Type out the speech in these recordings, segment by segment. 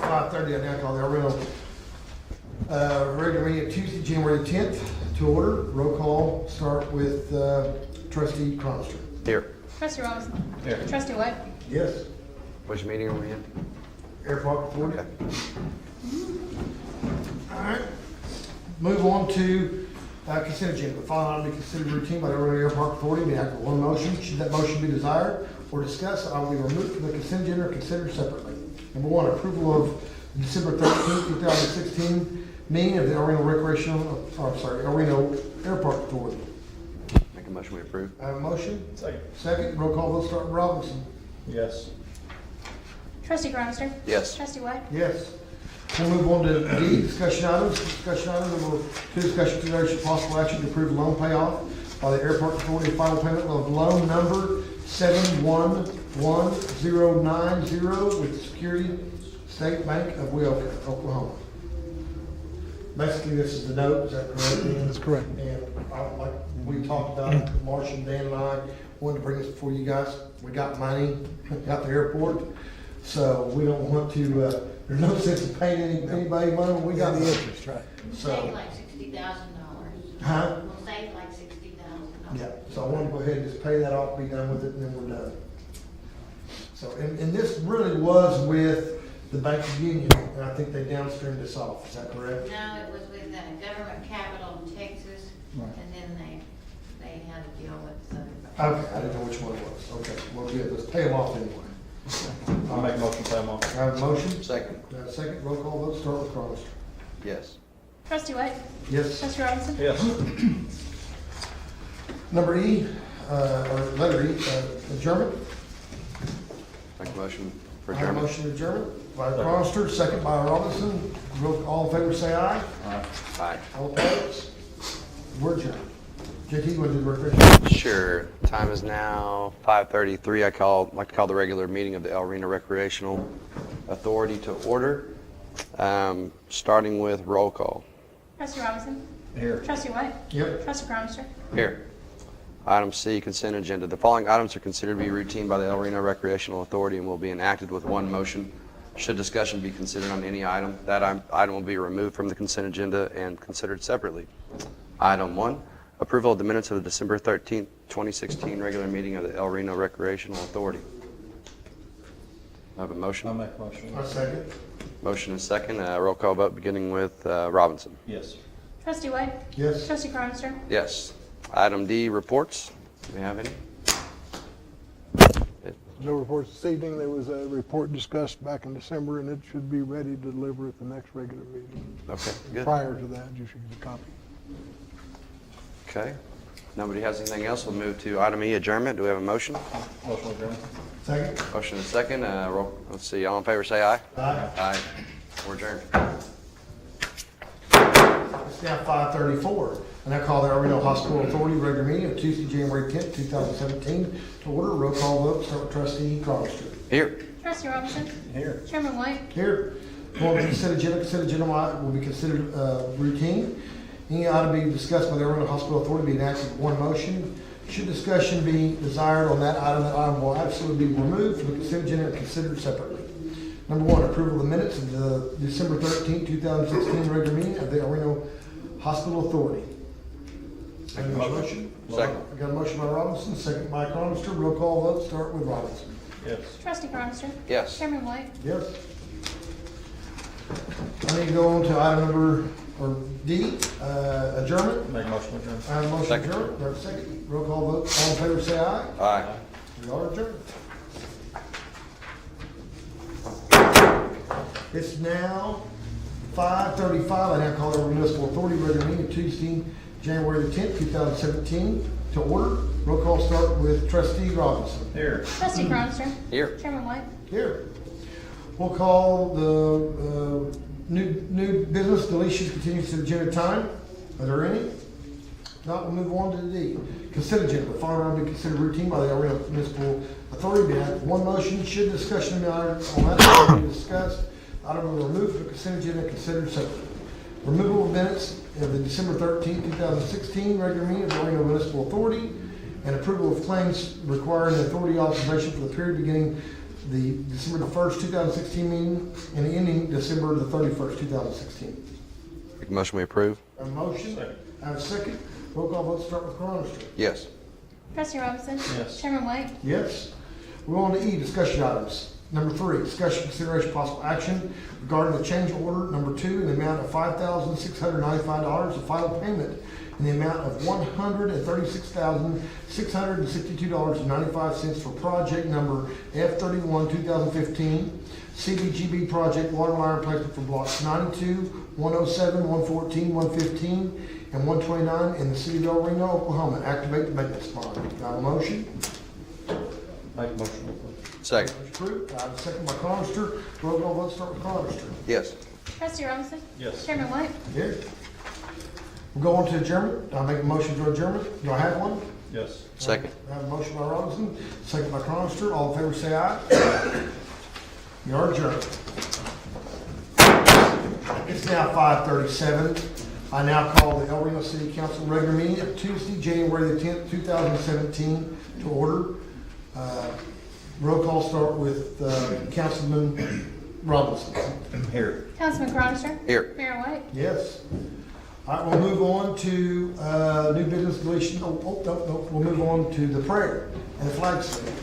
5:30, I now call the El Reno regular meeting of Tuesday, January 10th to order. Roll call, start with trustee Cronister. Here. Trustee Robinson. Here. Trustee White. Yes. Which meeting are we in? Airport Authority. Okay. All right. Move on to consent agenda. The following item be considered routine by the El Reno Airport Authority. Be acted one motion. Should that motion be desired or discussed, I will be removed from the consent agenda or considered separately. Number one, approval of December 13th, 2016 meeting of the El Reno El Reno Airport Authority. Make a motion we approve. I have a motion. Second. Second, roll call vote, start with Robinson. Yes. Trustee Cronister. Yes. Trustee White. Yes. We'll move on to D, discussion items. Discussion items, number two, discussion consideration possible action to approve loan payoff by the Airport Authority, final payment of loan number 711090 with Security State Bank of Weoka, Oklahoma. Basically, this is the note, is that correct, Ian? That's correct. And like we talked about, Marcia and Dan and I wanted to bring this before you guys. We got money at the airport, so we don't want to, there's no sense in paying anybody money when we got the the interest, right? We'll So- save like $60,000. Huh? We'll save like $60,000. Yeah, so I want to go ahead and just pay that off, be done with it, and then we're done. So, and this really was with the Bank of Union, and I think they downstreamed this off, is that correct? No, it was with Government Capital in Texas, Right. and then they had a deal with Southern Bank. Okay, I didn't know which one it was. Okay, well, good, let's pay them off anyway. I'll make a motion to pay them off. I have a motion? Second. Second, roll call vote, start with Cronister. Yes. Trustee White. Yes. Trustee Robinson. Yes. Number E, or letter E, adjournment. Make a motion for I have a adjournment. motion to adjournment by Cronister, second by Robinson. All in favor, say aye. Aye. All opposed? We're adjourned. JT, you want to do the recreation? Sure. Time is now 5:33. I'd like to call the regular meeting of the El Reno Recreational Authority to order. Starting with roll call. Trustee Robinson. Here. Trustee White. Yep. Trustee Cronister. Here. Item C, consent agenda. The following items are considered to be routine by the El Reno Recreational Authority and will be enacted with one motion. Should discussion be considered on any item, that item will be removed from the consent agenda and considered separately. Item 1, approval of the minutes of the December 13th, 2016 regular meeting of the El Reno Recreational Authority. I have a motion. I'll make a motion. I second. Motion and second. Roll call vote beginning with Robinson. Yes. Trustee White. Yes. Trustee Cronister. Yes. Item D, reports. Do we have any? No reports this evening. There was a report discussed back in December, and it should be ready to deliver at the next regular meeting. Okay, good. Prior to that, you should get a copy. Okay. Nobody has anything else. We'll move to item E, adjournment. Do we have a motion? Motion adjourned. Second. Motion and second. Let's see. All in favor, say aye. Aye. Aye. We're adjourned. It's now 5:34, and I call the El Reno Hospital Authority regular meeting of Tuesday, January 10th, 2017 to order. Roll call vote, start with trustee Cronister. Here. Trustee Robinson. Here. Chairman White. Here. Well, consent agenda will be considered routine. Any item being discussed by the El Reno Hospital Authority be enacted with one motion. Should discussion be desired on that item will absolutely be removed from the consent agenda and considered separately. Number one, approval of the minutes of the December 13th, 2016 regular meeting of the El Reno Hospital Authority. I have a motion. Second. I got a motion by Robinson, second by Cronister. Roll call vote, start with Robinson. Yes. Trustee Cronister. Yes. Chairman White. Yes. I need to go on to item number, or D, adjournment. Make a motion adjourned. I have a motion Second. adjourned. There's a second. Roll call vote. All in favor, say aye. Aye. We are adjourned. It's now 5:35. I now call the Municipal Authority regular meeting of Tuesday, January the 10th, 2017 to order. Roll call start with trustee Robinson. Here. Trustee Cronister. Here. Chairman White. Here. We'll call the new business deletion continues to agenda time. Are there any? Not, we'll move on to D. Consent agenda. The following item be considered routine by the El Reno Municipal Authority. Be added one motion. Should discussion be on that item be discussed, item will be removed from the consent agenda and considered separately. Removal of minutes of the December 13th, 2016 regular meeting of the El Reno Municipal Authority and approval of claims requiring authority authorization for the period beginning the December the 1st, 2016 meeting and ending December the 31st, 2016. Make a motion we approve? A motion? Second. I have a second. Roll call vote start with Cronister. Yes. Trustee Robinson? Yes. Chairman White? Yes. We're on to E, discussion items. Number 3, discussion, consideration, possible action regarding the change order number 2 in the amount of $5,695, the final payment in the amount of $136,662.95 for project number F31 2015 CBGB project water line replacement for blocks 92, 107, 114, 115, and 129 in the city of El Reno, Oklahoma. Activate the maintenance bond. Got a motion? Make a motion to approve. Second. Motion approved. I have a second by Cronister. Roll call vote start with Cronister. Yes. Trustee Robinson? Yes. Chairman White? Yes. We'll go on to adjournment. I'll make a motion for adjournment. Do I have one? Yes. Second. I have a motion by Robinson, second by Cronister. All in favor say aye. You are adjourned. It's now 5:37. I now call the El Reno City Council regular meeting of Tuesday, January the 10th, 2017 to order. Roll call start with Councilman Robinson. Here. Councilman Cronister? Here. Mayor White? Yes. All right, we'll move on to new business deletion. No. We'll move on to the prayer and the flag salute.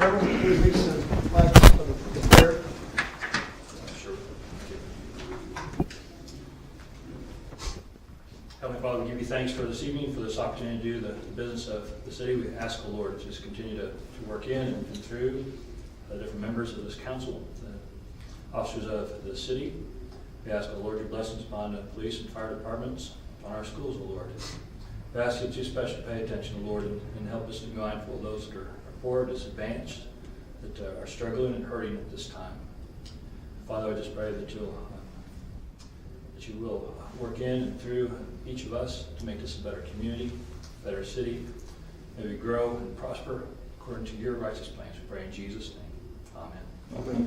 Everyone, please read the flag of the prayer. Heavenly Father, we give you thanks for this evening, for this opportunity to do the business of the city. We ask the Lord to just continue to work in and through the different members of this council, the officers of the city. We ask the Lord your blessings upon the police and fire departments, upon our schools, O Lord. We ask you to especially pay attention, Lord, and help us to be mindful of those that are poor, disadvantaged, that are struggling and hurting at this time. Father, I just pray that you will work in and through each of us to make this a better community, a better city. May we grow and prosper according to your righteous plans. We pray in Jesus' name. Amen. Amen.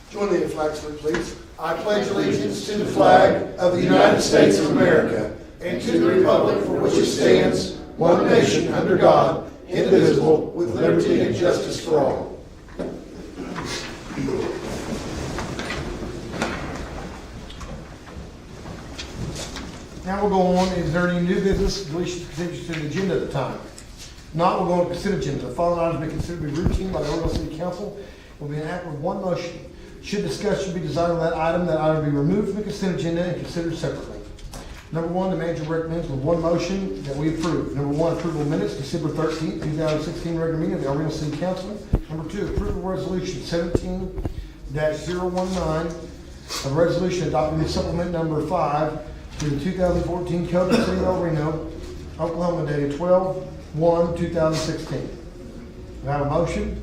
Join me in flag salute, please. I pledge allegiance to the flag of the United States of America and to the republic for which it stands, one nation under God, indivisible, with liberty and justice for all. Now we'll go on. Is there any new business deletion contributions to the agenda at the time? Not, we'll go on to consent agenda. The following items may be considered to be routine by the Reno City Council. It will be enacted with one motion. Should discussion be desired on that item be removed from the consent agenda and considered separately. Number 1, the manager recommends with one motion that we approve. Number 1, approval of minutes, December 13th, 2016 regular meeting of the El Reno City Council. Number 2, approval of resolution 17-019, a resolution adopting the supplement number 5 to the 2014 Code of the City of El Reno, Oklahoma, dated 12/1/2016. Do I have a motion?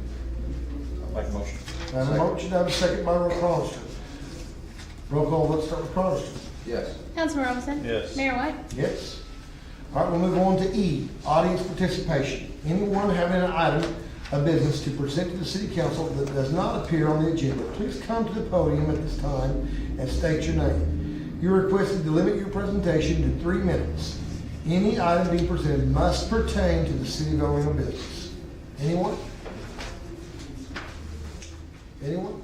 Make a motion. I have a motion, I have a second by Cronister. Roll call, let's start with Cronister. Yes. Councilman Robinson? Yes. Mayor White? Yes. All right, we'll move on to E, audience participation. Anyone having an item of business to present to the city council that does not appear on the agenda, please come to the podium at this time and state your name. You're requested to limit your presentation to 3 minutes. Any item being presented must pertain to the city of El Reno business. Anyone? Anyone?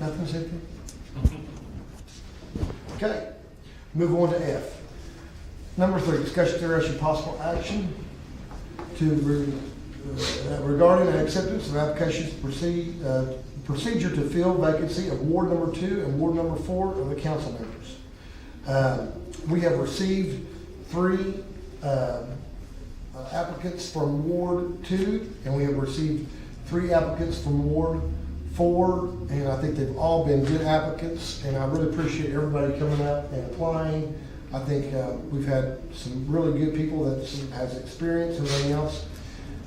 Nothing, Cynthia? Okay, move on to F. Number 3, discussion, consideration, possible action regarding an acceptance of applications procedure to fill vacancy of Ward number 2 and Ward number 4 of the council members. We have received 3 applicants from Ward 2, and we have received 3 applicants from Ward 4, and I think they've all been good applicants, and I really appreciate everybody coming out and applying. I think we've had some really good people that has experience and everything else.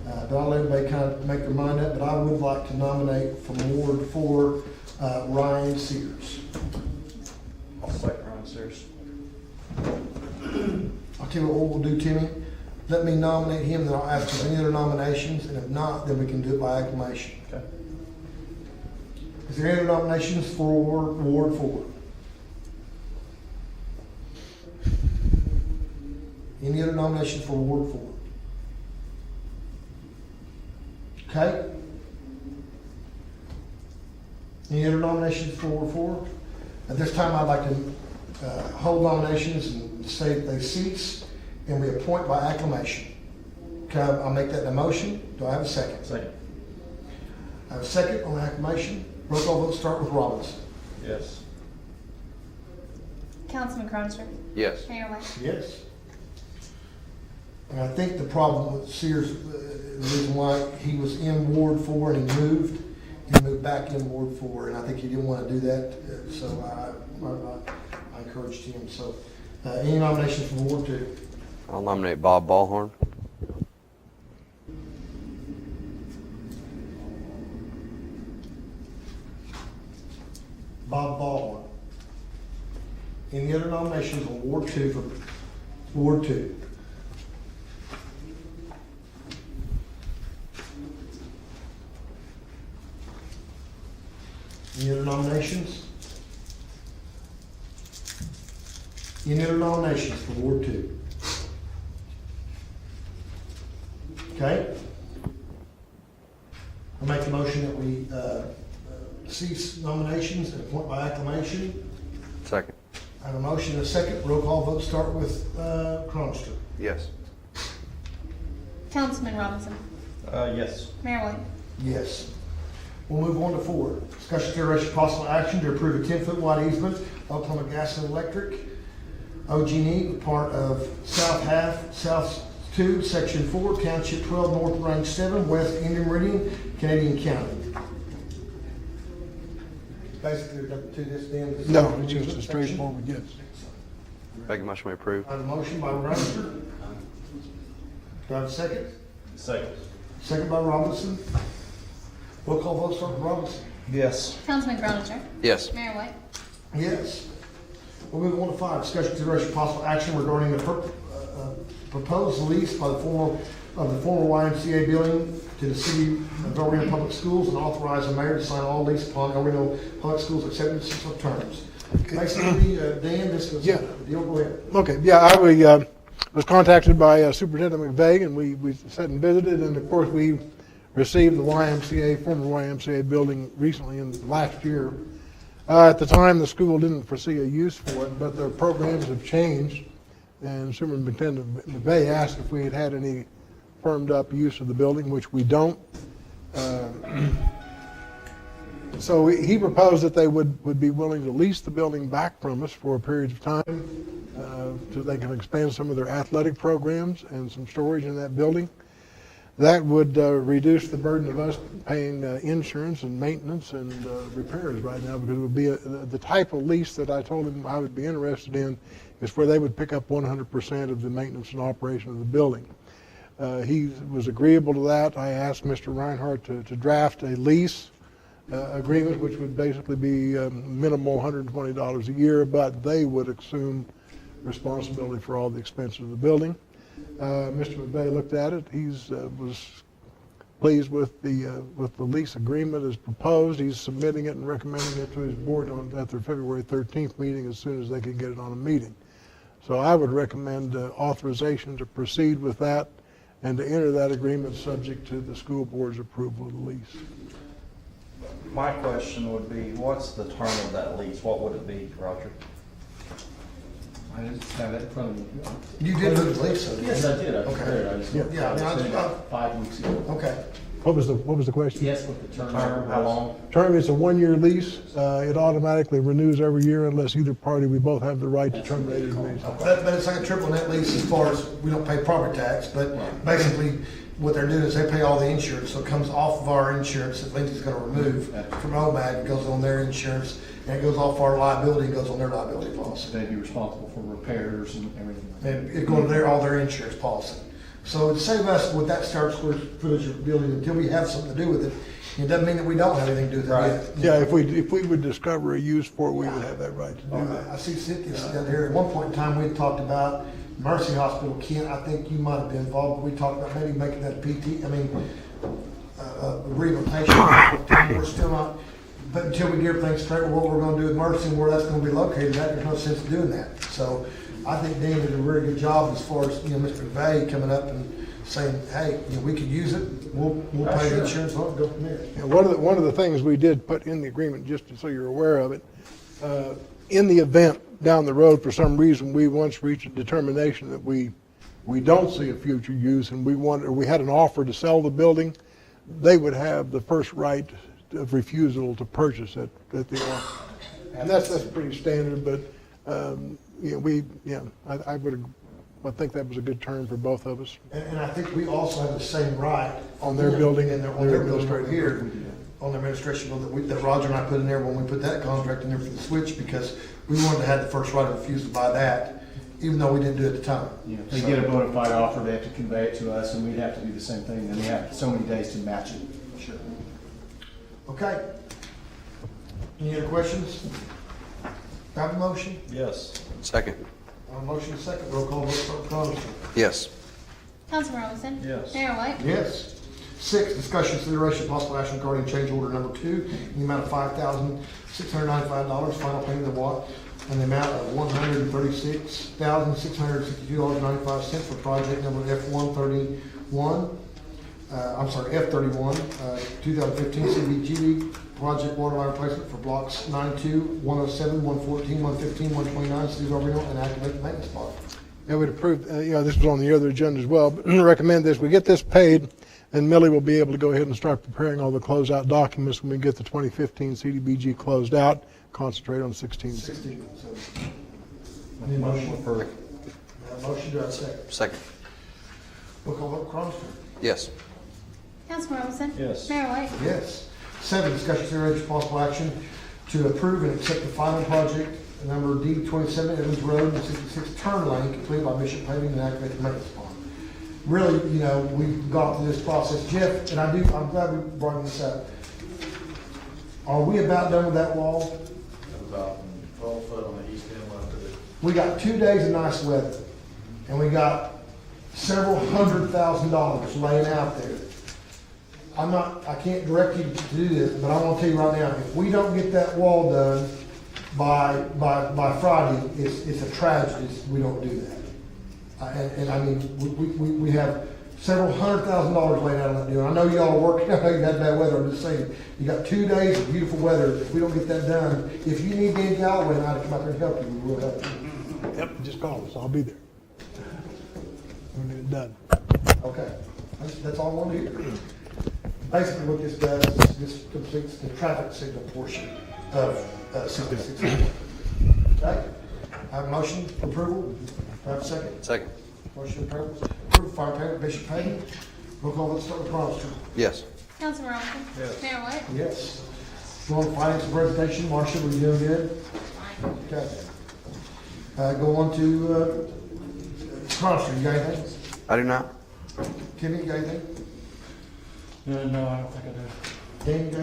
But I'll let everybody kind of make their mind up, but I would like to nominate from Ward 4, Ryan Sears. I'll second Ryan Sears. I'll tell you what we'll do, Timmy. Let me nominate him, then I'll ask for any other nominations, and if not, then we can do it by acclamation. Okay. Is there any other nominations for Ward 4? Any other nominations for Ward 4? Okay, Any other nominations for Ward 4? At this time, I'd like to hold nominations and say that they cease, and we appoint by acclamation. I'll make that a motion. Do I have a second? Second. I have a second on acclamation. Roll call vote start with Robinson. Yes. Councilman Cronister? Yes. Mayor White? Yes. And I think the problem with Sears, the reason why he was in Ward 4 and he moved back in Ward 4, and I think he didn't want to do that, so I encouraged him. So, any nominations for Ward 2? I'll nominate Bob Ballhorn. Bob Baldwin. Any other nominations on Ward 2 for Ward 2? Any other nominations? Any other nominations for Ward 2? Okay? I make the motion that we cease nominations and appoint by acclamation. Second. I have a motion and a second. Roll call vote start with Cronister. Yes. Councilman Robinson? Yes. Mayor White? Yes. We'll move on to 4. Discussion consideration possible action to approve a 10-foot wide easement Oklahoma Gas and Electric, OG&E, part of South Half, South 2, Section 4, Township 12, North Range 7, West Indian Meridian, Canadian County. Basically, there's nothing to this then. No, it's just a straightforward yes. Make a motion we approve. I have a motion by Cronister. Do I have a second? Second. Second by Robinson. Roll call vote start with Robinson. Yes. Councilman Cronister? Yes. Mayor White? Yes. We'll move on to 5, discussion consideration possible action regarding the proposed lease by the former YMCA building to the city of El Reno Public Schools and authorize the mayor to sign all lease upon El Reno Public Schools acceptance of terms. Basically, Dan, this was Yeah. the deal. Go ahead. Okay, yeah, I was contacted by Superintendent McVeigh, and we sat and visited, and of course, we received the YMCA, former YMCA building recently in last year. At the time, the school didn't foresee a use for it, but their programs have changed, and Superintendent McVeigh asked if we had had any firmed up use of the building, which we don't. So he proposed that they would be willing to lease the building back from us for a period of time so they can expand some of their athletic programs and some storage in that building. That would reduce the burden of us paying insurance and maintenance and repairs right now, because it would be the type of lease that I told him I would be interested in is where they would pick up 100% of the maintenance and operation of the building. He was agreeable to that. I asked Mr. Reinhardt to draft a lease agreement, which would basically be minimal $120 a year, but they would assume responsibility for all the expenses of the building. Mr. McVeigh looked at it. He was pleased with the lease agreement as proposed. He's submitting it and recommending it to his board at their February 13th meeting as soon as they can get it on a meeting. So I would recommend authorization to proceed with that and to enter that agreement subject to the school board's approval of the lease. My question would be, what's the term of that lease? What would it be, Roger? I just have it in front of me. You did look at the lease, so Yes, I did. I Okay. prepared it. I just Yeah, looked yeah, I at it. mean, I It's been just- about 5 weeks ago. Okay. What was the question? Yes, what the term. Term, how long? Term is a 1-year lease. It automatically renews every year unless either party, we both have the right to terminate it. But it's like a triple net lease as far as we don't pay property tax, but basically what they're doing is they pay all the insurance, so it comes off of our insurance that Lindsay's gonna remove from OMAG, it goes on their insurance, and it goes off our liability, and goes on their liability policy. They'd be responsible for repairs and everything. And it goes to all their insurance policy. So to save us with that square footage of building until we have something to do with it, it doesn't mean that we don't have anything to do with it Right. yet. Yeah, if we would discover a use for it, we would have that right to do that. I see Cynthia sitting down here. At one point in time, we talked about Mercy Hospital. Kent, I think you might have been involved, but we talked about maybe making that rehabilitation. We're still not, but until we get everything straight with what we're gonna do with Mercy and where that's gonna be located, there's no sense in doing that. So I think Dan did a very good job as far as, Mr. McVeigh coming up and saying, hey, you know, we could use it, we'll pay the insurance on it, go from there. And one of the things we did put in the agreement, just so you're aware of it, in the event down the road, for some reason, we once reached a determination that we don't see a future use and we had an offer to sell the building, they would have the first right of refusal to purchase it at the offer. And that's pretty standard, but, I think that was a good term for both of us. And I think we also have the same right. On their building And on their building over here, on the administration bill that Roger and I put in there when we put that contract in there for the switch, because we wanted to have the first right of refusal to buy that, even though we didn't do it at the time. Yeah, they get a bona fide offer, they have to convey it to us, and we'd have to do the same thing, and we have so many days to match it. Sure. Okay. Any other questions? Have a motion? Yes. Second. A motion and second. Roll call vote, Clerk Cronister. Yes. Councilman Robinson? Yes. Mayor White? Yes. 6, discussion, consideration, possible action regarding change order number 2 in the amount of $5,695, final payment of what, in the amount of $136,662.95 for project number F31, F31, 2015 CBGB project water line replacement for blocks 92, 107, 114, 115, 129, City of Reno, and activate the maintenance bond. I would approve, this was on the other agenda as well, but recommend this, we get this paid, and Millie will be able to go ahead and start preparing all the closeout documents when we get the 2015 CDBG closed out, concentrate on 16. 16, so. Need a motion? Approved. Motion, do I have a second? Second. Roll call vote, Cronister. Yes. Councilman Robinson? Yes. Mayor White? Yes. 7, discussion, consideration, possible action to approve and accept the final project, number D27 Evans Road and 66 turn lane, completed by Bishop Paving and activate the maintenance bond. Really, we've gone through this process. Jeff, and I'm glad we brought this up. Are we about done with that wall? About 12 foot on the east end left of it. We got 2 days of nice weather, and we got several $100,000 laying out there. I can't direct you to do this, but I want to tell you right now, if we don't get that wall done by Friday, it's a tragedy if we don't do that. And I mean, we have several $100,000 laid out on that deal. I know y'all are working, I know you had bad weather, I'm just saying, you got 2 days of beautiful weather. If we don't get that done, if you need Dan Galloway and I to come out there and help you, we will help you. Yep, just call us, I'll be there. We'll get it done. Okay, that's all I want to hear. Basically what this does is this completes the traffic signal portion of 66. Okay, I have a motion for approval. Do I have a second? Second. Motion approved, fire payment, Bishop Payne. Roll call, let's start with Cronister. Yes. Councilman Robinson? Yes. Mayor White? Yes. Go on to finance and presentation, Marcia, were you doing good? Okay. Go on to Cronister, you got anything? I do not. Timmy, you got anything? No, I don't think I do. Dan, you got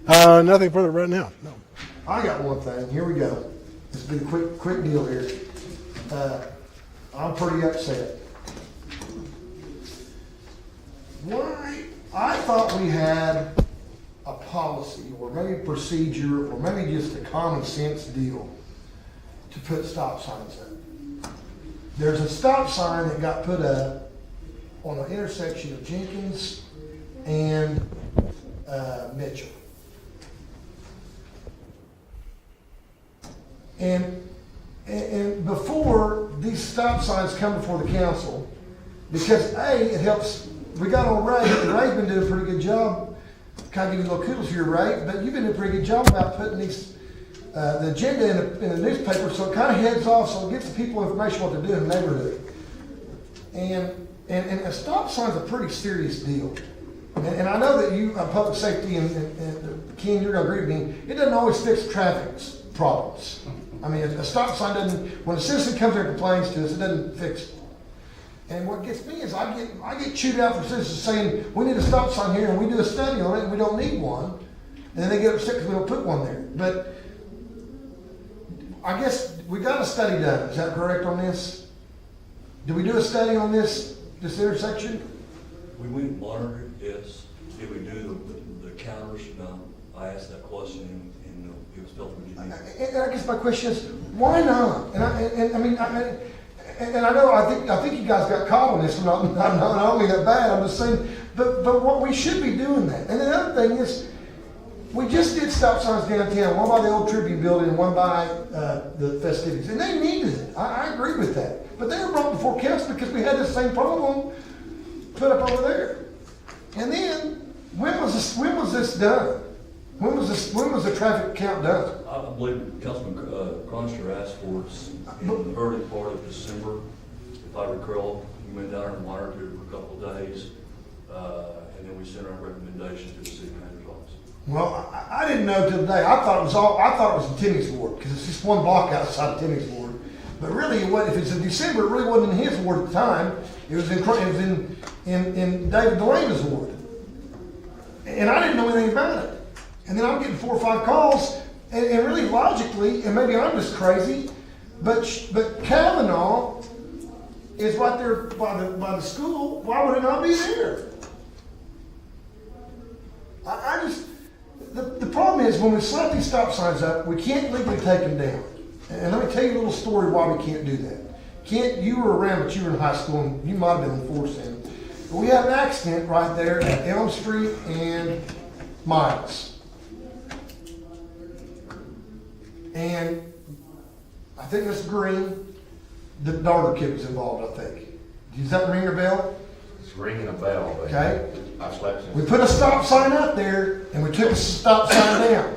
anything? Nothing further right now, no. I got one thing, here we go. This will be a quick deal here. I'm pretty upset. Why? I thought we had a policy, or maybe a procedure, or maybe just a common sense deal to put stop signs up. There's a stop sign that got put up on the intersection of Jenkins and Mitchell. And before these stop signs come before the council, because it helps, we got on Ray, and Ray's been doing a pretty good job, kind of give you a little kudos here, Ray, but you've been doing a pretty good job about putting these, the agenda in the newspaper, so it kind of heads off, so it gives the people information what to do in the neighborhood. And a stop sign's a pretty serious deal. And I know that you, public safety, and Ken, you're gonna agree with me, it doesn't always fix traffic problems. I mean, a stop sign doesn't, when a citizen comes there and complains to us, it doesn't fix it. And what gets me is I get chewed out for citizens saying, we need a stop sign here, and we do a study on it, and we don't need one. And then they get upset because we don't put one there. But I guess we got a study done, is that correct on this? Did we do a study on this intersection? We went and monitored it, yes. Did we do the counters? No. I asked that question and it was felt to be. And I guess my question is, why not? And I mean, And I think you guys got caught on this, I don't mean that bad, I'm just saying, but what we should be doing that. And the other thing is, we just did stop signs downtown, one by the old Tribune Building and one by the festivities, and they needed it. I agree with that. But they were brought before council because we had the same problem put up over there. And then, when was this done? When was the traffic count done? I believe Councilman Cronister asked for it in the early part of December. If I recall, we went down there and monitored it for a couple of days, and then we sent our recommendation to the city manager's office. Well, I didn't know till today. I thought it was in Timmy's ward, because it's just one block outside of Timmy's ward. But really, if it's in December, it really wasn't in his ward at the time. It was in David Delaney's ward. And I didn't know anything about it. And then I'm getting 4 or 5 calls, and really logically, and maybe I'm just crazy, but Kavanaugh is right there by the school. Why would it not be there? The problem is when we slap these stop signs up, we can't legally take them down. And let me tell you a little story why we can't do that. You were around, but you were in high school, and you might have been in force then. But we had an accident right there at Elm Street and Miles. And I think Mr. Green, the Darter kid was involved, I think. Does that ring a bell? It's ringing a bell. But Okay. I slept We since. put a stop sign up there, and we took the stop sign down.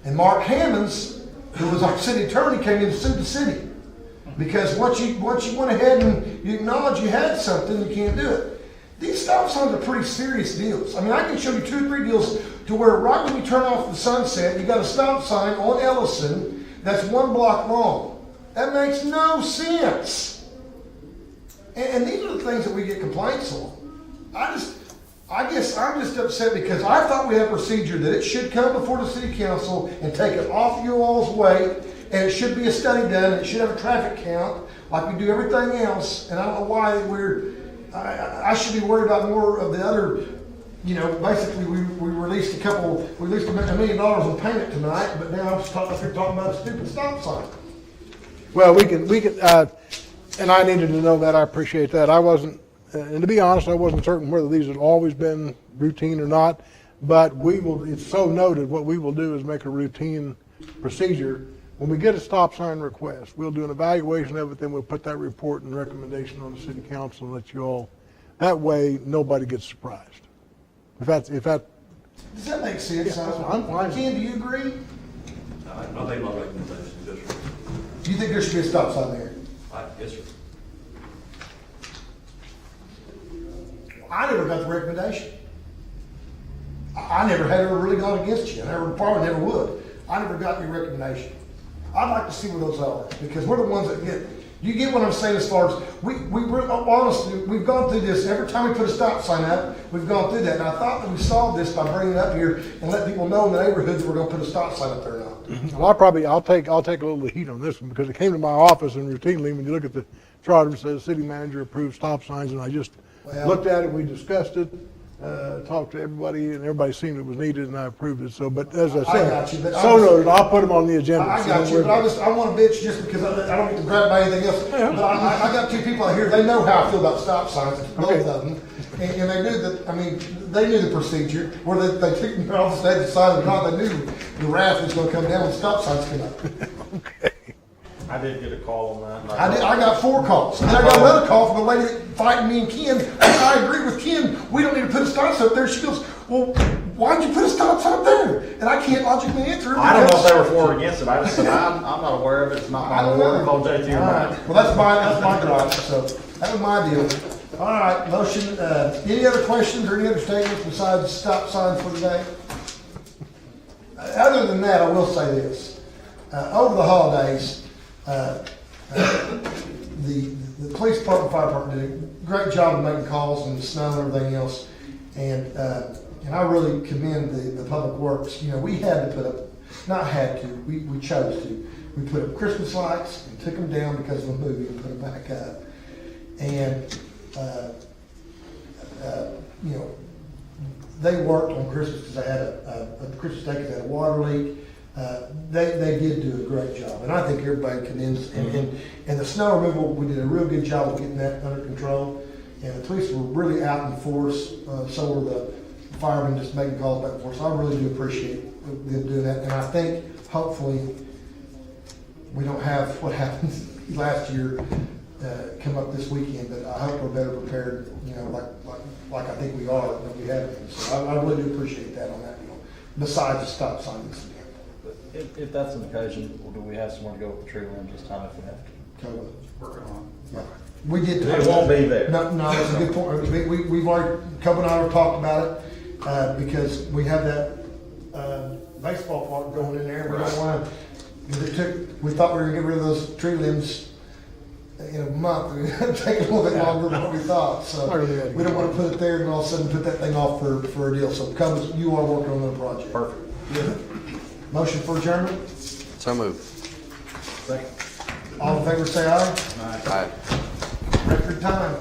And Mark Hammonds, who was our city attorney, came in and sued the city. Because once you went ahead and you acknowledge you had something, you can't do it. These stop signs are pretty serious deals. I mean, I can show you 2 or 3 deals to where right when you turn off the Sunset, you got a stop sign on Ellison that's 1 block long. That makes no sense. And these are the things that we get complaints on. I guess I'm just upset because I thought we had a procedure that it should come before the city council and take it off you all's weight, and it should be a study done, and it should have a traffic count like we do everything else. And I don't know why I should be worried about more of the other, basically we released $1 million in payment tonight, but now I'm just talking about a stupid stop sign. Well, we can, and I needed to know that. I appreciate that. I wasn't, and to be honest, I wasn't certain whether these had always been routine or not, but it's so noted, what we will do is make a routine procedure. When we get a stop sign request, we'll do an evaluation of it, then we'll put that report and recommendation on the city council and let you all, that way nobody gets surprised. If that. Does that make sense? Yeah, I'm fine. Ken, do you agree? I made my recommendation, yes, sir. Do you think there should be a stop sign there? Yes, sir. I never got the recommendation. I never had ever really gone against you. I probably never would. I never got any recommendation. I'd like to see where those are, because we're the ones that get. You get what I'm saying as far as honestly, we've gone through this every time we put a stop sign up. We've gone through that, and I thought that we solved this by bringing it up here and let people know in the neighborhood that we're going to put a stop sign up there or not. Well, I'll take a little of the heat on this one, because it came to my office, and routinely when you look at the charter, it says city manager approves stop signs, and I just looked at it, we discussed it, talked to everybody, and everybody seemed it was needed, and I approved it. So, but as I got you, said, but so noted, I'll put them on the agenda. I got you, but I want to bitch just because I don't get to grab by anything else. Yeah. But I got 2 people out here, they know how I feel about stop signs, both Okay. of them. And they knew that, they knew the procedure, where they took me off the decided or not, they knew the wrath was going to come down when stop signs come up. Okay. I did get a call on that. I got 4 calls. And then I got another call from a lady that fighting me and Ken. And I agree with Ken. We don't need to put a stop sign up there. She goes, well, why'd you put a stop sign up there? And I can't logically answer her. I don't know if because- they were for or against it. I just said, I'm not aware of it. It's not I my don't ward. know. Call JT or All not. right. Well, that's my garage, so that was my deal. All right, motion, any other questions or any other statements besides stop signs for today? Other than that, I will say this. Over the holidays, the police department, fire department did a great job of making calls in the snow and everything else. And I really commend the public works. We had to put up, not had to, we chose to. We put up Christmas lights and took them down because of a movie and put them back up. And, they worked on Christmas because they had a Christmas day because they had a water leak. They did do a great job, and I think everybody commends, and the snow removal, we did a real good job of getting that under control, and the police were really out in force, so were the firemen just making calls back and forth, so I really do appreciate them doing that, and I think hopefully we don't have what happened last year come up this weekend, but I hope we're better prepared, you know, like I think we are, than we have been. So I really do appreciate that on that deal, besides the stop sign incident. If that's an occasion, do we have somewhere to go with the tree limbs this time if we have to? Totally. Working on Yeah. We did. It won't be there. No, that's a good point. We've already, Cobb and I have talked about it, because we have that, baseball park going in there, and we don't wanna, we thought we were gonna get rid of those tree limbs in a month, and it'd take a little bit longer than what we thought, so. We don't wanna put it there and all of a sudden put that thing off for a deal, so Cobb, you are working on the project. Perfect. Motion for adjournment? So moved. Second. All in favor, say aye. Aye. Record time.